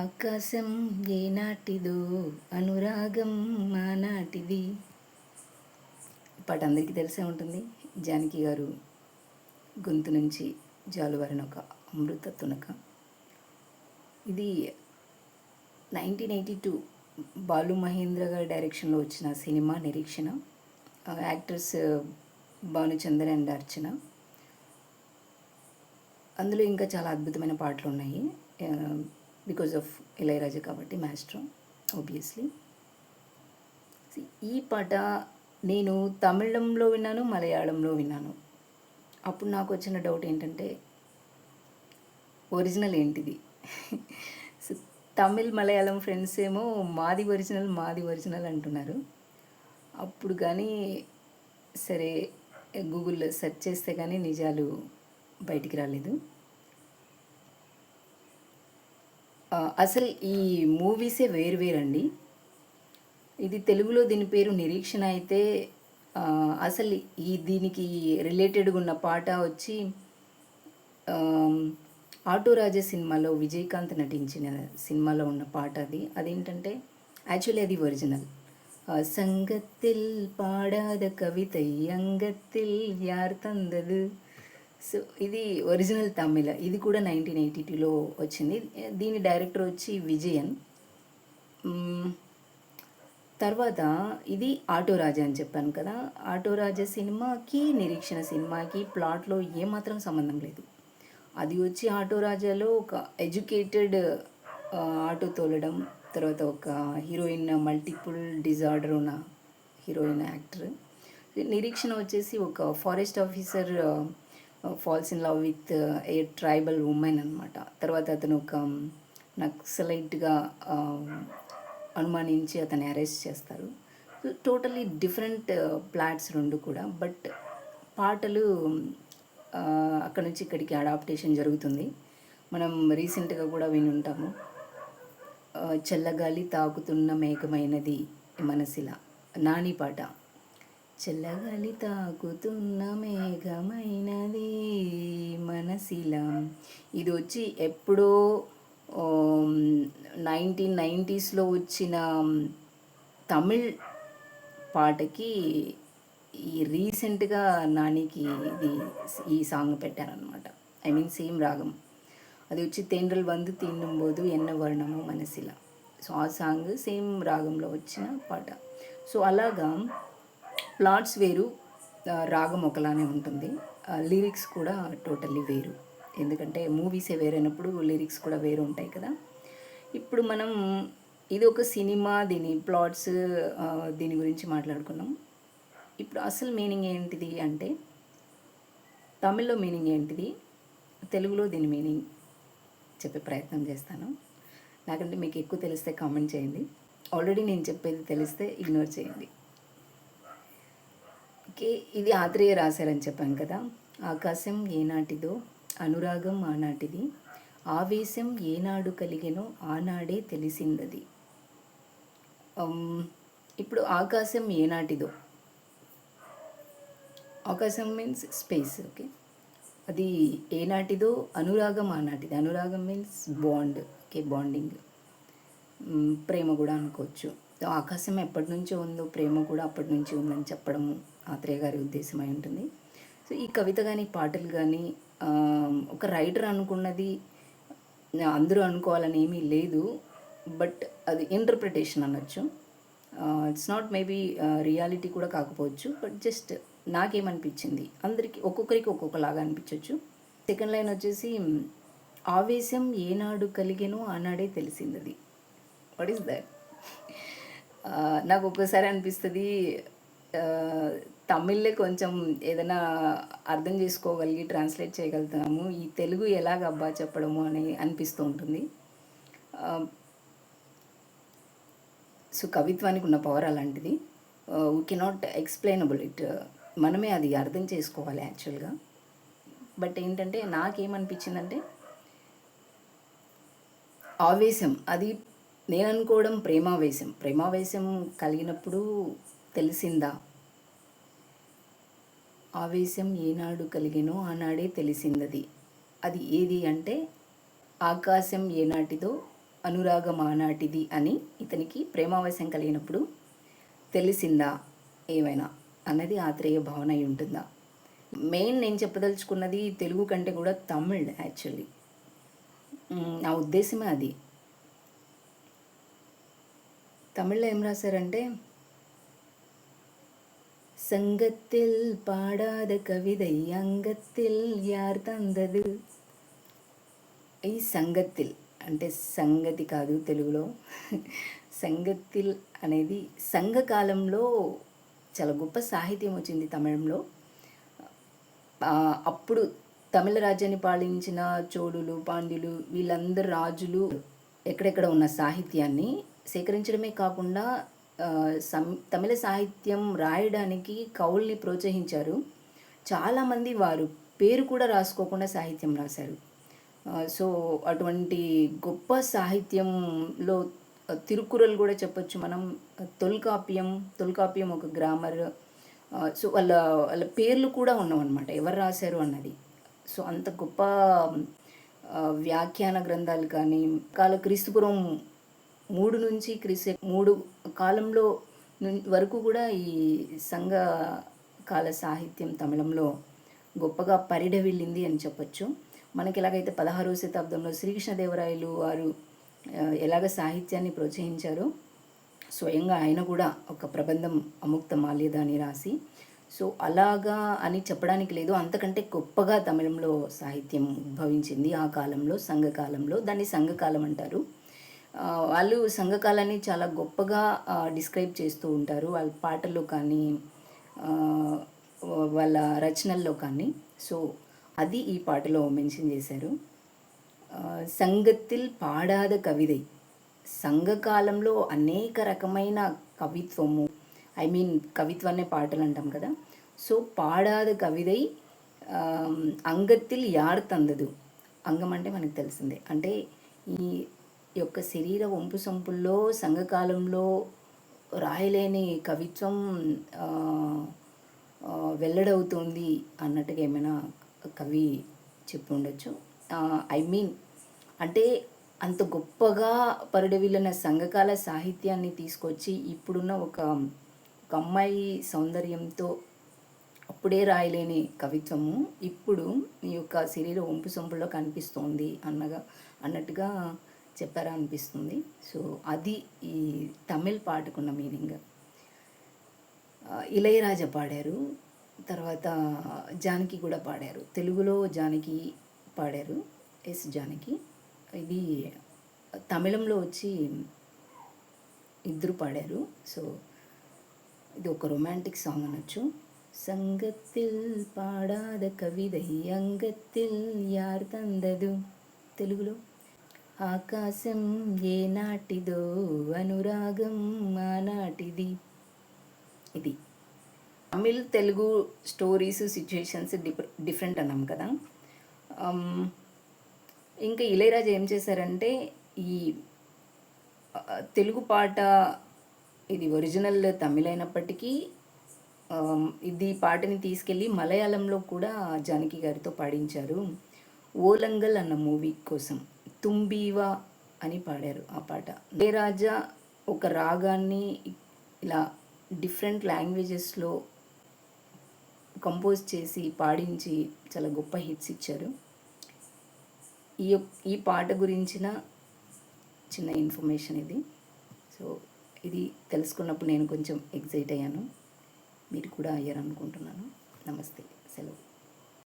ఆకాశం ఏనాటిదో అనురాగం మానాటిది. పాట అందరికీ తెలిసే ఉంటుంది. జానకి గారు గొంతు నుంచి జాలువారిన ఒక అమృత తునక. ఇది 1982 బాలు మహేంద్ర గారి డైరెక్షన్లో వచ్చిన సినిమా నిరీక్షణ. యాక్టర్స్ భానుచందర్ అండ్ అర్చన. అందులో ఇంకా చాలా అద్భుతమైన పాటలు ఉన్నాయి. బికాజ్ ఆఫ్ ఇళయరాజా కాబట్టి మాస్ట్రో ఆబ్వియస్లీ. ఈ పాట నేను తమిళంలో విన్నాను, మలయాళంలో విన్నాను. అప్పుడు నాకు వచ్చిన డౌట్ ఏంటంటే ఒరిజినల్ ఏంటిది. సో తమిళ్ మలయాళం ఫ్రెండ్స్ ఏమో మాది ఒరిజినల్ అంటున్నారు. అప్పుడు కానీ సరే గూగుల్లో సెర్చ్ చేస్తే కానీ నిజాలు బయటికి రాలేదు. అసలు ఈ మూవీసే వేరువేరండి. ఇది తెలుగులో దీని పేరు నిరీక్షణ అయితే అసలు దీనికి రిలేటెడ్గా ఉన్న పాట వచ్చి ఆటో రాజా సినిమాలో విజయకాంత్ నటించిన సినిమాలో ఉన్న పాట అదేంటంటే యాక్చువల్లీ అది ఒరిజినల్. సంగத்தில் పాడాద కవితై అంగத்தில் యార్ తందదు. సో ఇది ఒరిజినల్ తమిళ. ఇది కూడా 1982లో వచ్చింది. దీని డైరెక్టర్ వచ్చి విజయన్. తర్వాత ఇది ఆటో రాజా అని చెప్పాను కదా. ఆటో రాజా సినిమాకి నిరీక్షణ సినిమాకి ప్లాట్లో ఏమాత్రం సంబంధం లేదు. అది వచ్చి ఆటో రాజాలో ఒక ఎడ్యుకేటెడ్ ఆటో తోలడం, తర్వాత ఒక హీరోయిన్ మల్టిపుల్ డిజార్డర్ ఉన్న హీరోయిన్ యాక్టర్. నిరీక్షణ వచ్చేసి ఒక forest officer falls in love with a tribal woman అనమాట. తర్వాత అతను ఒక నక్సలైట్గా అనుమానించి అతన్ని అరెస్ట్ చేస్తారు. టోటలీ డిఫరెంట్ ప్లాట్స్ రెండు కూడా. బట్ పాటలు అక్కడ నుంచి ఇక్కడికి అడాప్టేషన్ జరుగుతుంది. మనం రీసెంట్గా కూడా విని ఉంటాము. చల్లగాలి తాకుతున్న మేఘమైనది మనసిల నాని పాట. చల్లగాలి తాకుతున్న మేఘమైనది మనసిల. ఇది వచ్చి ఎప్పుడో 1990స్లో వచ్చిన తమిళ్ పాటకి ఈ రీసెంట్గా నానికి ఈ సాంగ్ పెట్టారనమాట. ఐ మీన్ సేమ్ రాగం. అది వచ్చి తేండ్రల్ వందు తిన్నుంబోదు ఎన్న వర్ణము మనసిల. సో ఆ సాంగ్ సేమ్ రాగంలో వచ్చిన పాట. సో అలాగా ప్లాట్స్ వేరు, రాగం ఒకలానే ఉంటుంది, లిరిక్స్ కూడా టోటల్లీ వేరు. ఎందుకంటే మూవీసే వేరైనప్పుడు లిరిక్స్ కూడా వేరు ఉంటాయి కదా. ఇప్పుడు మనం ఇది ఒక సినిమా, దీని ప్లాట్స్, దీని గురించి మాట్లాడుకున్నాం. ఇప్పుడు అసలు మీనింగ్ ఏంటిది అంటే తమిళ్లో మీనింగ్ ఏంటిది, తెలుగులో దీని మీనింగ్ చెప్పే ప్రయత్నం చేస్తాను. నాకంటే మీకు ఎక్కువ తెలిస్తే కామెంట్ చేయండి. ఆల్రెడీ నేను చెప్పేది తెలిస్తే ఇగ్నోర్ చేయండి. ఓకే, ఇది ఆత్రేయ రాశారని చెప్పాను కదా. ఆకాశం ఏనాటిదో అనురాగం ఆనాటిది, ఆవేశం ఏనాడు కలిగెనో ఆనాడే తెలిసిందది. ఇప్పుడు ఆకాశం ఏనాటిదో, ఆకాశం మీన్స్ స్పేస్. ఓకే, అది ఏనాటిదో అనురాగం ఆనాటిది. అనురాగం మీన్స్ బాండ్. ఓకే, బాండింగ్, ప్రేమ కూడా అనుకోవచ్చు. ఆకాశం ఎప్పటి నుంచో ఉందో ప్రేమ కూడా అప్పటి నుంచి ఉందని చెప్పడము ఆత్రేయ గారి ఉద్దేశమై ఉంటుంది. సో ఈ కవిత కానీ పాటలు కానీ ఒక రైటర్ అనుకున్నది అందరూ అనుకోవాలని ఏమీ లేదు. బట్ అది ఇంటర్ప్రిటేషన్ అనొచ్చు. ఇట్స్ నాట్ మేబీ రియాలిటీ కూడా కాకపోవచ్చు. బట్ జస్ట్ నాకేమనిపించింది, అందరికీ ఒక్కొక్కరికి ఒక్కొక్కలాగా అనిపించవచ్చు. సెకండ్ లైన్ వచ్చేసి ఆవేశం ఏనాడు కలిగెనో ఆనాడే తెలిసింది. What is that? నాకు ఒక్కోసారి అనిపిస్తుంది తమిళ్లే కొంచెం ఏదైనా అర్థం చేసుకోగలిగి ట్రాన్స్లేట్ చేయగలుగుతాము, ఈ తెలుగు ఎలాగబ్బా చెప్పడము అని అనిపిస్తూ ఉంటుంది. సో కవిత్వానికి ఉన్న పవర్ అలాంటిది. We cannot explainable it. మనమే అది అర్థం చేసుకోవాలి యాక్చువల్గా. బట్ ఏంటంటే నాకేమనిపించిందంటే ఆవేశం, అది నేను అనుకోవడం ప్రేమావేశం కలిగినప్పుడు తెలిసిందా. ఆవేశం ఏనాడు కలిగెనో ఆనాడే తెలిసిందది. అది ఏది అంటే ఆకాశం ఏనాటిదో అనురాగం ఆనాటిది అని ఇతనికి ప్రేమావేశం కలిగినప్పుడు తెలిసిందా ఏమైనా అన్నది ఆత్రేయ భావన అయి ఉంటుందా. మెయిన్ నేను చెప్పదలుచుకున్నది తెలుగు కంటే కూడా తమిళ్ యాక్చువల్లీ. నా ఉద్దేశమే అది. తమిళ్లో ఏం రాశారంటే, సంగத்தில் పాడాద కవిதை అంగத்தில் యార్ తందదు. ఈ సంగத்தில் అంటే సంగతి కాదు తెలుగులో. సంగத்தில் అనేది సంఘకాలంలో చాలా గొప్ప సాహిత్యం వచ్చింది తమిళంలో. అప్పుడు తమిళ రాజ్యాన్ని పాలించిన చోళులు, పాండ్యులు, వీళ్ళందరు రాజులు ఎక్కడెక్కడ ఉన్న సాహిత్యాన్ని సేకరించడమే కాకుండా తమిళ సాహిత్యం రాయడానికి కవుల్ని ప్రోత్సహించారు. చాలామంది వారు పేరు కూడా రాసుకోకుండా సాహిత్యం రాశారు. సో అటువంటి గొప్ప సాహిత్యంలో తిరుక్కురల్ కూడా చెప్పొచ్చు మనం. తొల్కాప్యం ఒక గ్రామర్. సో వాళ్ళ పేర్లు కూడా ఉన్నామన్నమాట, ఎవరు రాశారు అన్నది. సో అంత గొప్ప వ్యాఖ్యాన గ్రంథాలు కానీ క్రీస్తుపురం 3 నుంచి క్రీస్తు 3 కాలంలో వరకు కూడా ఈ సంఘ కాల సాహిత్యం తమిళంలో గొప్పగా పరిఢవిల్లింది అని చెప్పొచ్చు. మనకి ఎలాగైతే 16వ శతాబ్దంలో శ్రీకృష్ణదేవరాయలు వారు ఎలాగ సాహిత్యాన్ని ప్రోత్సహించారో, స్వయంగా ఆయన కూడా ఒక ప్రబంధం అముక్త మాల్యద అని రాసి, సో అలాగా అని చెప్పడానికి లేదు, అంతకంటే గొప్పగా తమిళంలో సాహిత్యం ఉద్భవించింది ఆ కాలంలో, సంఘకాలంలో. దాన్ని సంఘకాలం అంటారు. వాళ్ళు సంఘకాలాన్ని చాలా గొప్పగా డిస్క్రైబ్ చేస్తూ ఉంటారు వాళ్ళ పాటల్లో కానీ వాళ్ళ రచనల్లో కానీ. సో అది ఈ పాటలో మెన్షన్ చేశారు. సంగத்தில் పాడాద కవిதை, సంఘకాలంలో అనేక రకమైన కవిత్వము, కవిత్వాన్నే పాటలు అంటాం కదా. సో పాడాద కవిதை అంగத்தில் యార్ తందదు. అంగం అంటే మనకు తెలిసిందే, అంటే ఈ యొక్క శరీర వంపు సంపుల్లో సంఘకాలంలో రాయలేని కవిత్వం వెల్లడవుతుంది అన్నట్టుగా ఏమైనా కవి చెప్పి ఉండొచ్చు. అంటే అంత గొప్పగా పరిడవిల్లిన సంఘకాల సాహిత్యాన్ని తీసుకొచ్చి ఇప్పుడున్న ఒక అమ్మాయి సౌందర్యంతో అప్పుడే రాయలేని కవిత్వము ఇప్పుడు ఈ యొక్క శరీర వంపు సొంపుల్లో కనిపిస్తోంది అన్నట్టుగా చెప్పారా అనిపిస్తుంది. సో అది ఈ తమిళ్ పాటకున్న మీనింగ్. ఇళయరాజా పాడారు, తర్వాత జానకి కూడా పాడారు. తెలుగులో జానకి పాడారు, ఎస్ జానకి. ఇది తమిళంలో వచ్చి ఇద్దరు పాడారు. సో ఇది ఒక రొమాంటిక్ సాంగ్ అనొచ్చు. సంగத்தில் పాడాద కవిதை అంగத்தில் యార్ తందదు. తెలుగులో ఆకాశం ఏ నాటిదో అనురాగం ఆనాటిది. ఇది Tamil Telugu stories situations different అన్నాం కదా. ఇంకా ఇళయరాజా ఏం చేశారంటే, ఈ తెలుగు పాట ఇది ఒరిజినల్ తమిళ్ అయినప్పటికీ ఇది పాటని తీసుకెళ్ళి మలయాళంలో కూడా జానకి గారితో పాడించారు. ఓలంగల్ అన్న మూవీ కోసం తుంబీవా అని పాడారు ఆ పాట. ఇళయరాజా ఒక రాగాన్ని ఇలా డిఫరెంట్ లాంగ్వేజెస్లో కంపోజ్ చేసి పాడించి చాలా గొప్ప హిట్స్ ఇచ్చారు. ఈ పాట గురించిన చిన్న ఇన్ఫర్మేషన్ ఇది. సో ఇది తెలుసుకున్నప్పుడు నేను కొంచెం ఎగ్జైట్ అయ్యాను, మీరు కూడా అయ్యారనుకుంటున్నాను. నమస్తే, సెలవు.